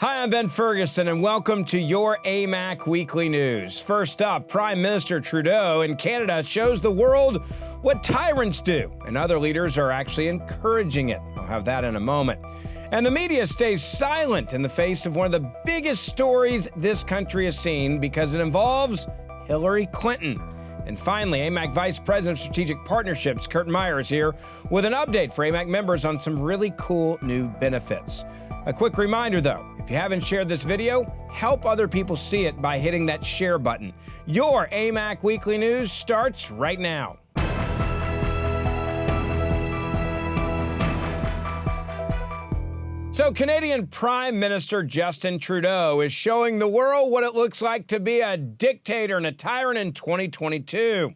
Hi, I'm Ben Ferguson, and welcome to your Amac Weekly News. First up, Prime Minister Trudeau in Canada shows the world what tyrants do, and other leaders are actually encouraging it. I'll have that in a moment. And the media stays silent in the face of one of the biggest stories this country has seen because it involves Hillary Clinton. And finally, Amac Vice President of Strategic Partnerships, Kurt Meyer, is here with an update for Amac members on some really cool new benefits. A quick reminder, though, if you haven't shared this video, help other people see it by hitting that share button. Your Amac Weekly News starts right now. So Canadian Prime Minister Justin Trudeau is showing the world what it looks like to be a dictator and a tyrant in 2022.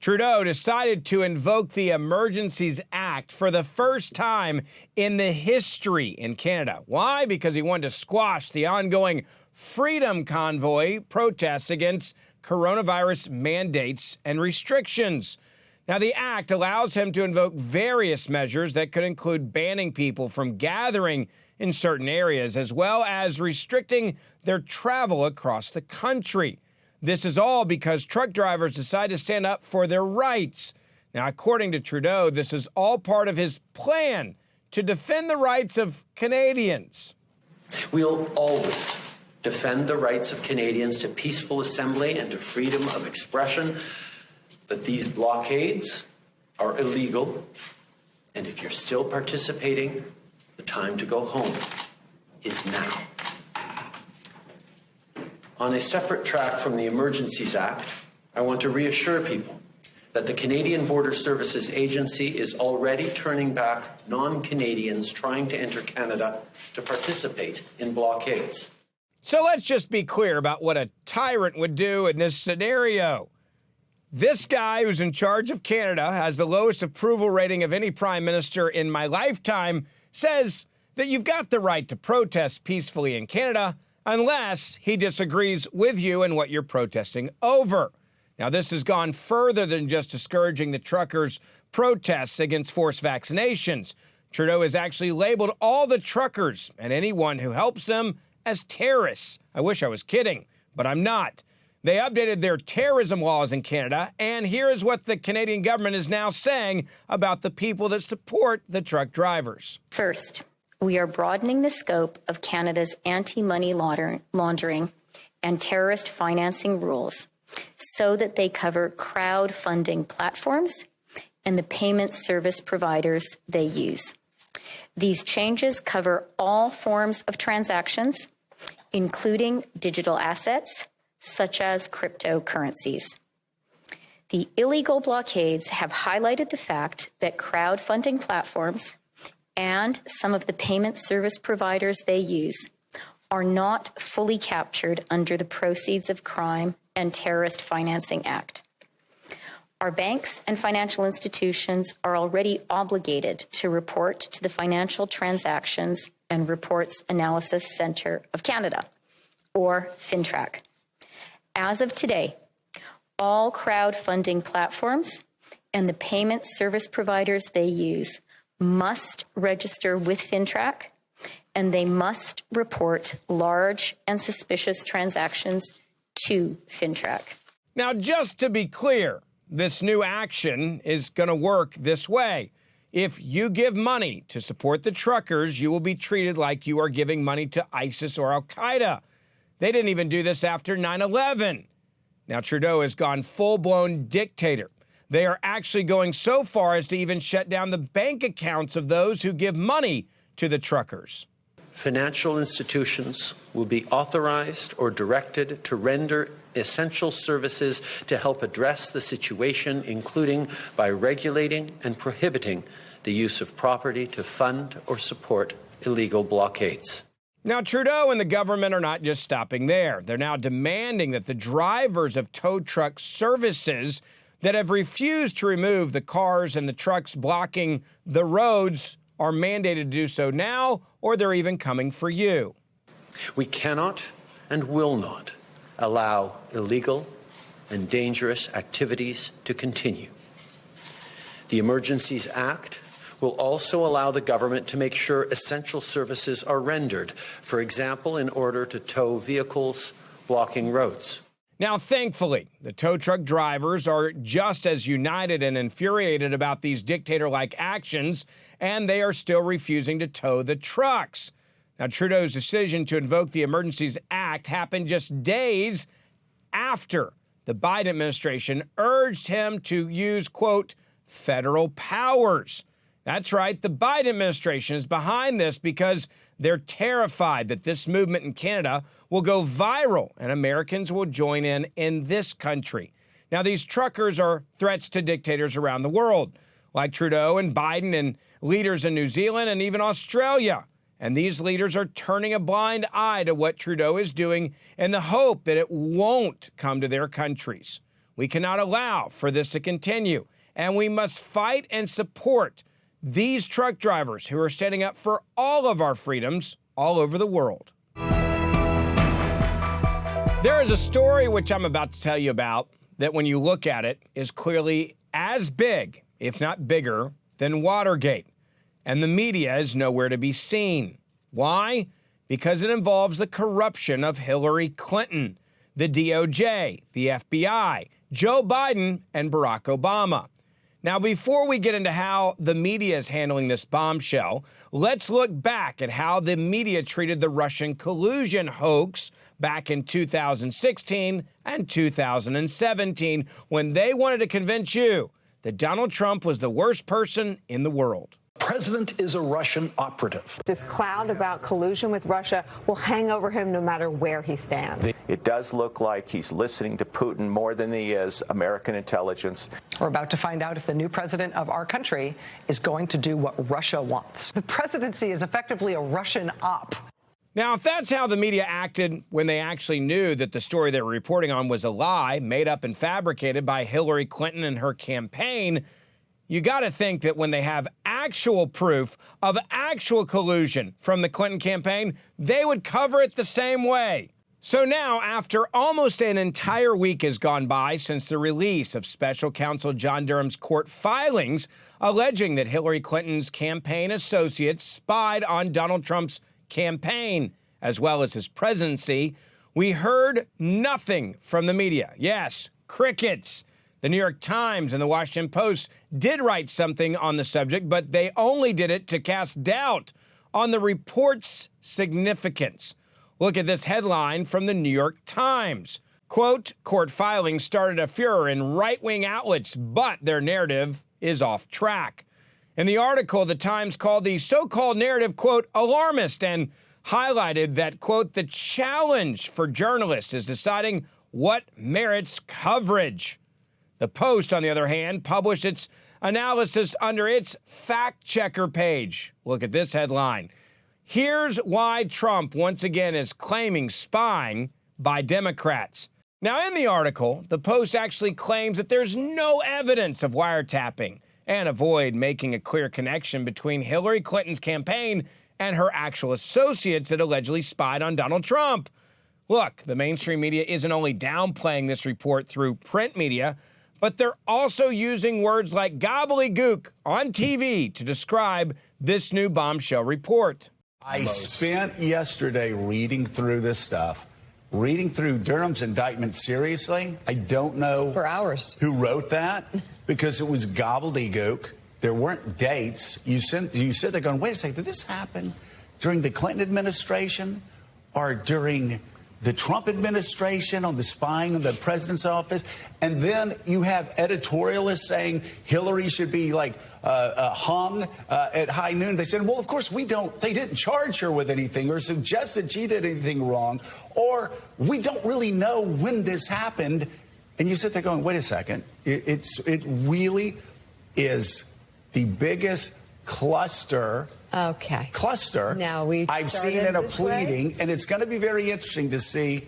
Trudeau decided to invoke the Emergencies Act for the first time in the history in Canada. Why? Because he wanted to squash the ongoing Freedom Convoy protests against coronavirus mandates and restrictions. Now, the act allows him to invoke various measures that could include banning people from gathering in certain areas, as well as restricting their travel across the country. This is all because truck drivers decide to stand up for their rights. Now, according to Trudeau, this is all part of his plan to defend the rights of Canadians. We'll always defend the rights of Canadians to peaceful assembly and to freedom of expression. But these blockades are illegal, and if you're still participating, the time to go home is now. On a separate track from the Emergencies Act, I want to reassure people that the Canadian Border Services Agency is already turning back non-Canadians trying to enter Canada to participate in blockades. So let's just be clear about what a tyrant would do in this scenario. This guy who's in charge of Canada has the lowest approval rating of any prime minister in my lifetime, says that you've got the right to protest peacefully in Canada unless he disagrees with you and what you're protesting over. Now, this has gone further than just discouraging the truckers' protests against forced vaccinations. Trudeau has actually labeled all the truckers and anyone who helps them as terrorists. I wish I was kidding, but I'm not. They updated their terrorism laws in Canada, and here is what the Canadian government is now saying about the people that support the truck drivers. First, we are broadening the scope of Canada's anti-money laundering and terrorist financing rules so that they cover crowdfunding platforms and the payment service providers they use. These changes cover all forms of transactions, including digital assets, such as cryptocurrencies. The illegal blockades have highlighted the fact that crowdfunding platforms and some of the payment service providers they use are not fully captured under the Proceeds of Crime and Terrorist Financing Act. Our banks and financial institutions are already obligated to report to the Financial Transactions and Reports Analysis Centre of Canada, or FINTRAC. As of today, all crowdfunding platforms and the payment service providers they use must register with FINTRAC, and they must report large and suspicious transactions to FINTRAC. Now, just to be clear, this new action is going to work this way. If you give money to support the truckers, you will be treated like you are giving money to ISIS or Al-Qaeda. They didn't even do this after 9/11. Now, Trudeau has gone full-blown dictator. They are actually going so far as to even shut down the bank accounts of those who give money to the truckers. Financial institutions will be authorized or directed to render essential services to help address the situation, including by regulating and prohibiting the use of property to fund or support illegal blockades. Now, Trudeau and the government are not just stopping there. They're now demanding that the drivers of tow truck services that have refused to remove the cars and the trucks blocking the roads are mandated to do so now, or they're even coming for you. We cannot and will not allow illegal and dangerous activities to continue. The Emergencies Act will also allow the government to make sure essential services are rendered, for example, in order to tow vehicles blocking roads. Now, thankfully, the tow truck drivers are just as united and infuriated about these dictator-like actions, and they are still refusing to tow the trucks. Now, Trudeau's decision to invoke the Emergencies Act happened just days after the Biden administration urged him to use, quote, federal powers. That's right, the Biden administration is behind this because they're terrified that this movement in Canada will go viral and Americans will join in this country. Now, these truckers are threats to dictators around the world, like Trudeau and Biden and leaders in New Zealand and even Australia. And these leaders are turning a blind eye to what Trudeau is doing in the hope that it won't come to their countries. We cannot allow for this to continue, and we must fight and support these truck drivers who are standing up for all of our freedoms all over the world. There is a story which I'm about to tell you about that when you look at it is clearly as big, if not bigger, than Watergate. And the media is nowhere to be seen. Why? Because it involves the corruption of Hillary Clinton, the DOJ, the FBI, Joe Biden, and Barack Obama. Now, before we get into how the media is handling this bombshell, let's look back at how the media treated the Russian collusion hoax back in 2016 and 2017 when they wanted to convince you that Donald Trump was the worst person in the world. President is a Russian operative. This cloud about collusion with Russia will hang over him no matter where he stands. It does look like he's listening to Putin more than he is American intelligence. We're about to find out if the new president of our country is going to do what Russia wants. The presidency is effectively a Russian op. Now, if that's how the media acted when they actually knew that the story they were reporting on was a lie made up and fabricated by Hillary Clinton and her campaign, you got to think that when they have actual proof of actual collusion from the Clinton campaign, they would cover it the same way. So now, after almost an entire week has gone by since the release of special counsel John Durham's court filings alleging that Hillary Clinton's campaign associates spied on Donald Trump's campaign, as well as his presidency, we heard nothing from the media. Yes, crickets. The New York Times and the Washington Post did write something on the subject, but they only did it to cast doubt on the report's significance. Look at this headline from the New York Times. Quote, court filings started a furor in right-wing outlets, but their narrative is off track. In the article, the Times called the so-called narrative, quote, alarmist, and highlighted that, quote, the challenge for journalists is deciding what merits coverage. The Post, on the other hand, published its analysis under its fact-checker page. Look at this headline. Here's why Trump once again is claiming spying by Democrats. Now, in the article, the Post actually claims that there's no evidence of wiretapping and avoid making a clear connection between Hillary Clinton's campaign and her actual associates that allegedly spied on Donald Trump. Look, the mainstream media isn't only downplaying this report through print media, but they're also using words like gobbledygook on TV to describe this new bombshell report. I spent yesterday reading through this stuff, reading through Durham's indictment seriously. I don't know For hours. Who wrote that because it was gobbledygook. There weren't dates. You sit there going, wait a second, did this happen during the Clinton administration or during the Trump administration on the spying in the president's office? And then you have editorialists saying Hillary should be hung at high noon. They said, well, of course they didn't charge her with anything or suggest that she did anything wrong, or we don't really know when this happened. And you sit there going, wait a second, it really is the biggest cluster Now I've seen in a pleading, and it's going to be very interesting to see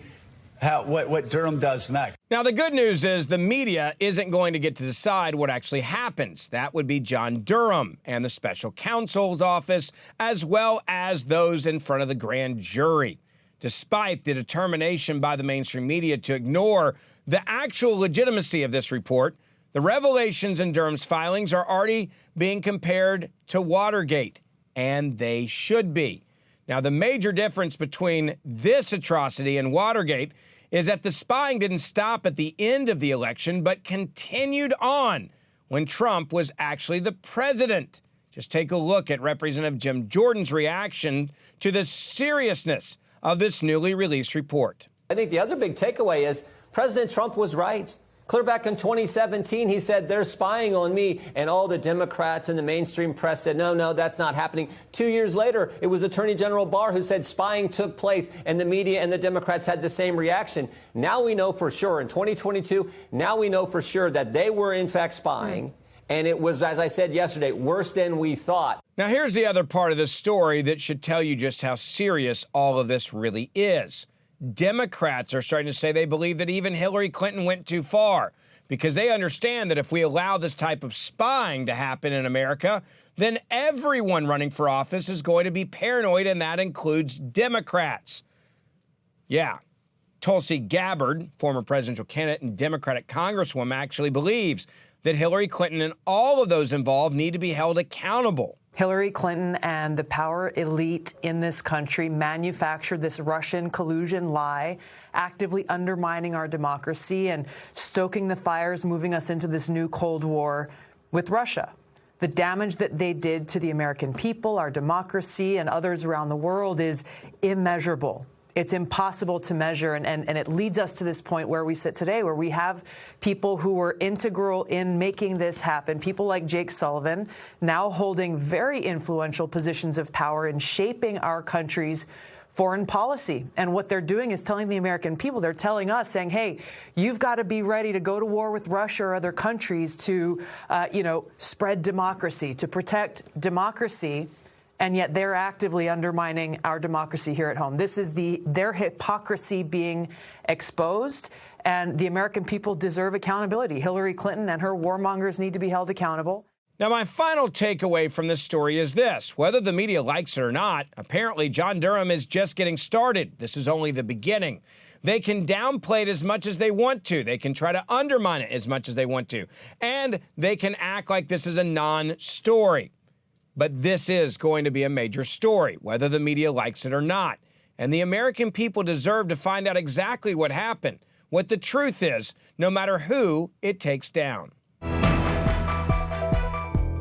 what Durham does next. Now, the good news is the media isn't going to get to decide what actually happens. That would be John Durham and the special counsel's office, as well as those in front of the grand jury. Despite the determination by the mainstream media to ignore the actual legitimacy of this report, The revelations in Durham's filings are already being compared to Watergate, and they should be. Now, the major difference between this atrocity and Watergate is that the spying didn't stop at the end of the election, but continued on when Trump was actually the president. Just take a look at Representative Jim Jordan's reaction to the seriousness of this newly released report. I think the other big takeaway is President Trump was right. Clear back in 2017, he said, they're spying on me. And all the Democrats and the mainstream press said, no, that's not happening. 2 years later, it was Attorney General Barr who said spying took place, and the media and the Democrats had the same reaction. Now we know for sure, in 2022, now we know for sure that they were in fact spying. And it was, as I said yesterday, worse than we thought. Now, here's the other part of the story that should tell you just how serious all of this really is. Democrats are starting to say they believe that even Hillary Clinton went too far because they understand that if we allow this type of spying to happen in America, then everyone running for office is going to be paranoid, and that includes Democrats. Yeah. Tulsi Gabbard, former presidential candidate and Democratic congresswoman, actually believes that Hillary Clinton and all of those involved need to be held accountable. Hillary Clinton and the power elite in this country manufactured this Russian collusion lie, actively undermining our democracy and stoking the fires, moving us into this new Cold War with Russia. The damage that they did to the American people, our democracy, and others around the world is immeasurable. It's impossible to measure, and it leads us to this point where we sit today, where we have people who were integral in making this happen, people like Jake Sullivan, now holding very influential positions of power in shaping our country's foreign policy. And what they're doing is telling the American people, they're telling us, saying, hey, you've got to be ready to go to war with Russia or other countries to, spread democracy, to protect democracy. And yet they're actively undermining our democracy here at home. This is their hypocrisy being exposed, and the American people deserve accountability. Hillary Clinton and her warmongers need to be held accountable. Now, my final takeaway from this story is this. Whether the media likes it or not, apparently John Durham is just getting started. This is only the beginning. They can downplay it as much as they want to. They can try to undermine it as much as they want to. And they can act like this is a non-story. But this is going to be a major story, whether the media likes it or not. And the American people deserve to find out exactly what happened, what the truth is, no matter who it takes down.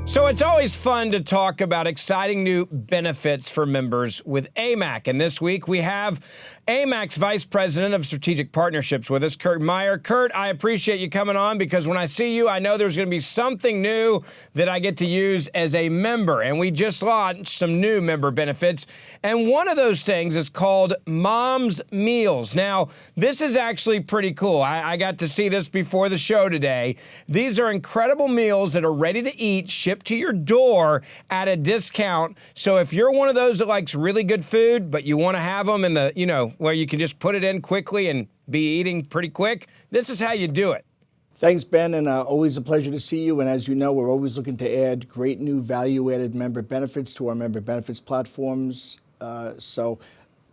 So it's always fun to talk about exciting new benefits for members with Amac. And this week we have Amac's Vice President of Strategic Partnerships with us, Kurt Meyer. Kurt, I appreciate you coming on because when I see you, I know there's going to be something new that I get to use as a member. And we just launched some new member benefits. And one of those things is called Mom's Meals. Now, this is actually pretty cool. I got to see this before the show today. These are incredible meals that are ready to eat, shipped to your door at a discount. So if you're one of those that likes really good food, but you want to have them in the, where you can just put it in quickly and be eating pretty quick, this is how you do it. Thanks, Ben, and always a pleasure to see you. And as you know, we're always looking to add great new value-added member benefits to our member benefits platforms. So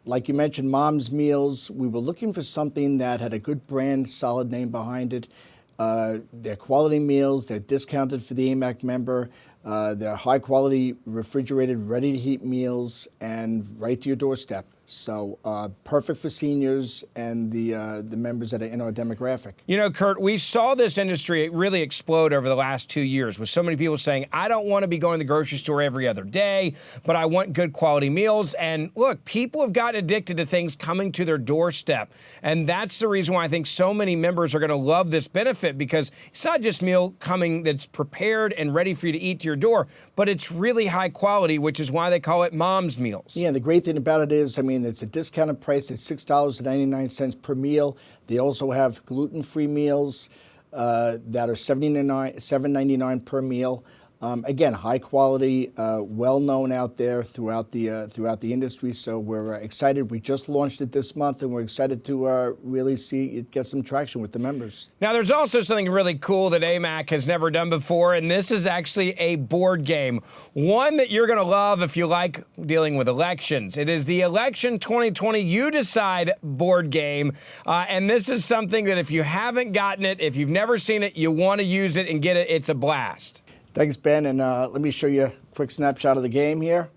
like you mentioned, Mom's Meals, we were looking for something that had a good brand, solid name behind it. They're quality meals. They're discounted for the AMAC member. They're high-quality, refrigerated, ready-to-heat meals and right to your doorstep. So perfect for seniors and the members that are in our demographic. You know, Kurt, we saw this industry really explode over the last 2 years with so many people saying, I don't want to be going to the grocery store every other day, but I want good quality meals. And look, people have gotten addicted to things coming to their doorstep. And that's the reason why I think so many members are going to love this benefit, because it's not just meal coming that's prepared and ready for you to eat to your door, but it's really high quality, which is why they call it Mom's Meals. Yeah, the great thing about it is, it's a discounted price at $6.99 per meal. They also have gluten-free meals that are $7.99 per meal. Again, high quality, well known out there throughout the industry. So we're excited. We just launched it this month, and we're excited to really see it get some traction with the members. Now, there's also something really cool that Amac has never done before, and this is actually a board game. One that you're going to love if you like dealing with elections. It is the Election 2020 You Decide board game, and this is something that if you haven't gotten it, if you've never seen it, you want to use it and get it. It's a blast. Thanks, Ben, and let me show you a quick snapshot of the game here.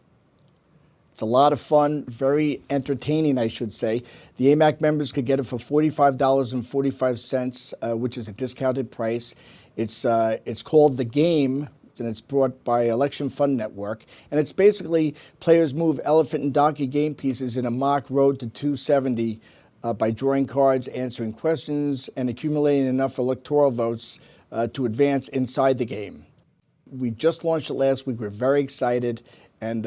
It's a lot of fun, very entertaining, I should say. The Amac members could get it for $45.45, which is a discounted price. It's called The Game, and it's brought by Election Fund Network. And it's basically players move elephant and donkey game pieces in a mock road to 270 by drawing cards, answering questions, and accumulating enough electoral votes to advance inside the game. We just launched it last week. We're very excited. And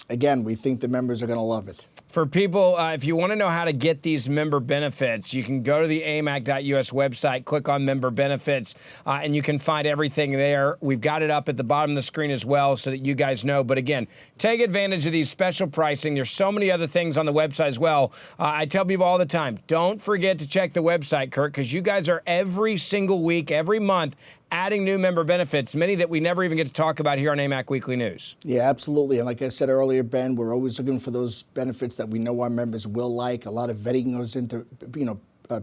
again, we think the members are going to love it. For people, if you want to know how to get these member benefits, you can go to the amac.us website, click on member benefits, and you can find everything there. We've got it up at the bottom of the screen as well so that you guys know. But again, take advantage of these special pricing. There's so many other things on the website as well. I tell people all the time, don't forget to check the website, Kurt, because you guys are every single week, every month, adding new member benefits, many that we never even get to talk about here on AMAC Weekly News. Yeah, absolutely. And like I said earlier, Ben, we're always looking for those benefits that we know our members will like. A lot of vetting goes into,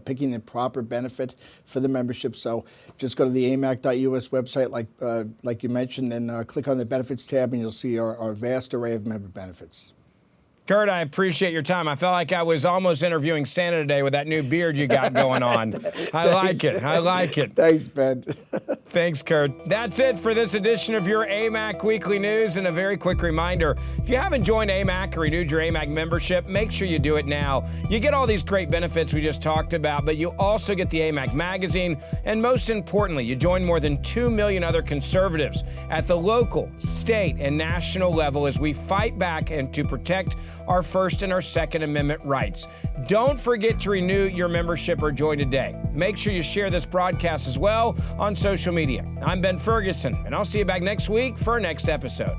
picking the proper benefit for the membership. So just go to the amac.us website, like you mentioned, and click on the benefits tab, and you'll see our vast array of member benefits. Kurt, I appreciate your time. I felt like I was almost interviewing Santa today with that new beard you got going on. I like it. I like it. Thanks, Ben. Thanks, Kurt. That's it for this edition of your AMAC Weekly News. And a very quick reminder, if you haven't joined AMAC or renewed your AMAC membership, make sure you do it now. You get all these great benefits we just talked about, but you also get the AMAC magazine. And most importantly, you join more than 2 million other conservatives at the local, state, and national level as we fight back and to protect our First and our Second Amendment rights. Don't forget to renew your membership or join today. Make sure you share this broadcast as well on social media. I'm Ben Ferguson, and I'll see you back next week for our next episode.